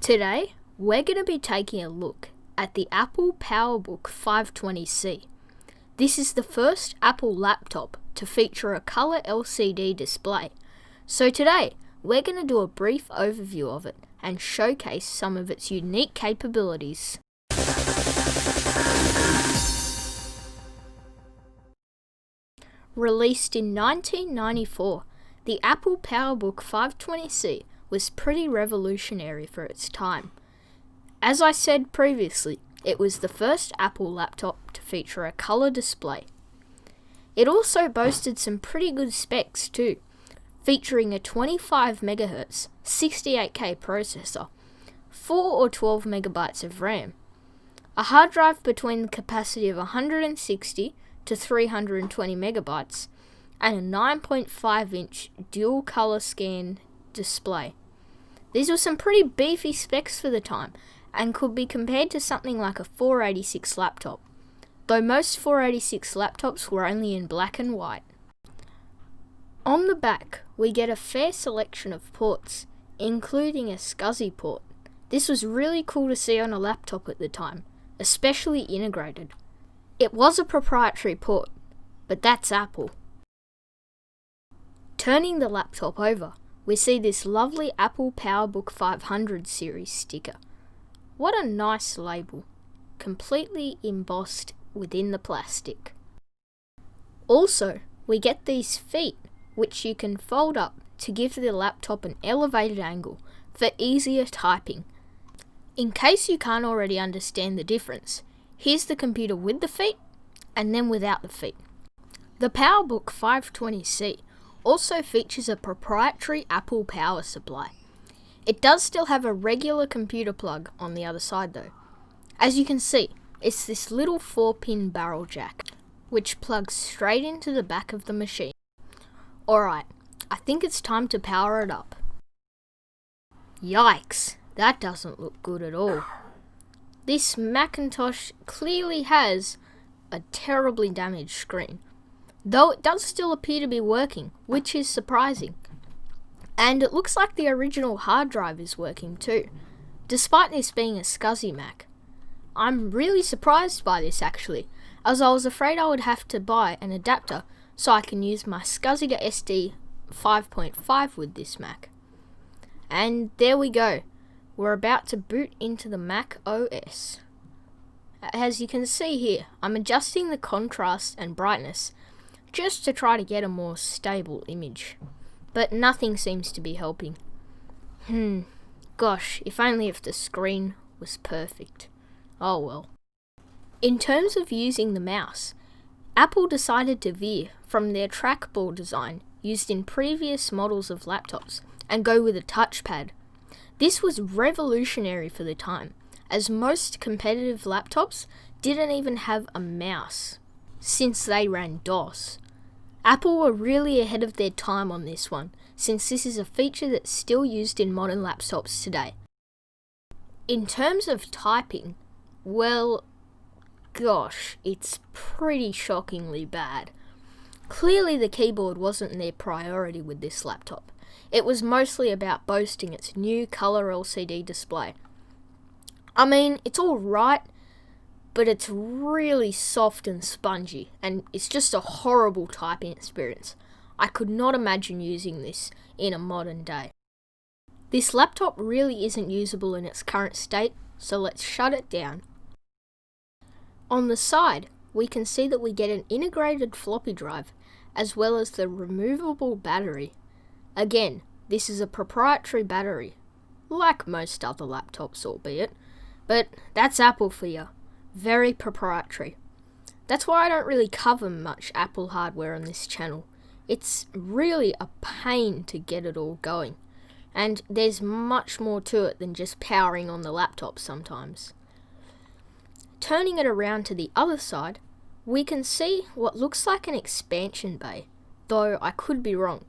Today, we're going to be taking a look at the Apple PowerBook 520C. This is the first Apple laptop to feature a color LCD display. So today, we're going to do a brief overview of it and showcase some of its unique capabilities. Released in 1994, the Apple PowerBook 520C was pretty revolutionary for its time. As I said previously, it was the first Apple laptop to feature a color display. It also boasted some pretty good specs too, featuring a 25 MHz 68K processor, 4 or 12 MB of RAM, a hard drive between the capacity of 160 to 320 MB, and a 9.5-inch dual color scan display. These were some pretty beefy specs for the time and could be compared to something like a 486 laptop, though most 486 laptops were only in black and white. On the back, we get a fair selection of ports, including a SCSI port. This was really cool to see on a laptop at the time, especially integrated. It was a proprietary port, but that's Apple. Turning the laptop over, we see this lovely Apple PowerBook 500 series sticker. What a nice label, completely embossed within the plastic. Also, we get these feet, which you can fold up to give the laptop an elevated angle for easier typing. In case you can't already understand the difference, here's the computer with the feet and then without the feet. The PowerBook 520C also features a proprietary Apple power supply. It does still have a regular computer plug on the other side though. As you can see, it's this little 4-pin barrel jack, which plugs straight into the back of the machine. Alright, I think it's time to power it up. Yikes, that doesn't look good at all. This Macintosh clearly has a terribly damaged screen, though it does still appear to be working, which is surprising. And it looks like the original hard drive is working too, despite this being a SCSI Mac. I'm really surprised by this actually, as I was afraid I would have to buy an adapter so I can use my SCSI to SD 5.5 with this Mac. And there we go, we're about to boot into the Mac OS. As you can see here, I'm adjusting the contrast and brightness just to try to get a more stable image, but nothing seems to be helping. Gosh, if only if the screen was perfect. Oh well. In terms of using the mouse, Apple decided to veer from their trackball design used in previous models of laptops and go with a touchpad. This was revolutionary for the time, as most competitive laptops didn't even have a mouse, since they ran DOS. Apple were really ahead of their time on this one, since this is a feature that's still used in modern laptops today. In terms of typing, well, gosh, it's pretty shockingly bad. Clearly the keyboard wasn't their priority with this laptop. It was mostly about boasting its new color LCD display. I mean, it's alright, but it's really soft and spongy, and it's just a horrible typing experience. I could not imagine using this in a modern day. This laptop really isn't usable in its current state, so let's shut it down. On the side, we can see that we get an integrated floppy drive, as well as the removable battery. Again, this is a proprietary battery, like most other laptops albeit, but that's Apple for you. Very proprietary. That's why I don't really cover much Apple hardware on this channel. It's really a pain to get it all going, and there's much more to it than just powering on the laptop sometimes. Turning it around to the other side, we can see what looks like an expansion bay, though I could be wrong.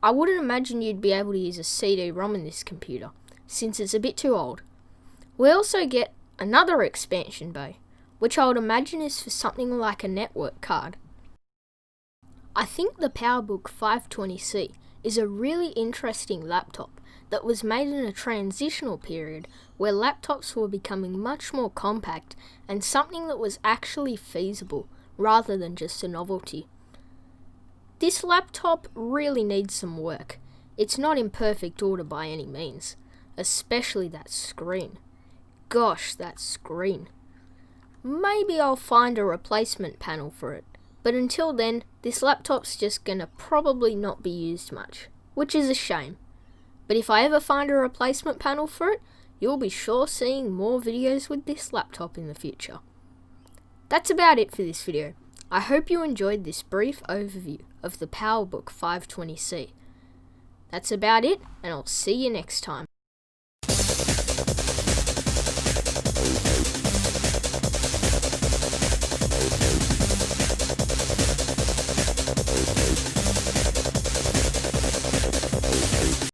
I wouldn't imagine you'd be able to use a CD-ROM in this computer, since it's a bit too old. We also get another expansion bay, which I would imagine is for something like a network card. I think the PowerBook 520C is a really interesting laptop that was made in a transitional period where laptops were becoming much more compact and something that was actually feasible rather than just a novelty. This laptop really needs some work. It's not in perfect order by any means, especially that screen. Gosh, that screen. Maybe I'll find a replacement panel for it, but until then, this laptop's just gonna probably not be used much, which is a shame. But if I ever find a replacement panel for it, you'll be sure seeing more videos with this laptop in the future. That's about it for this video. I hope you enjoyed this brief overview of the PowerBook 520C. That's about it, and I'll see you next time.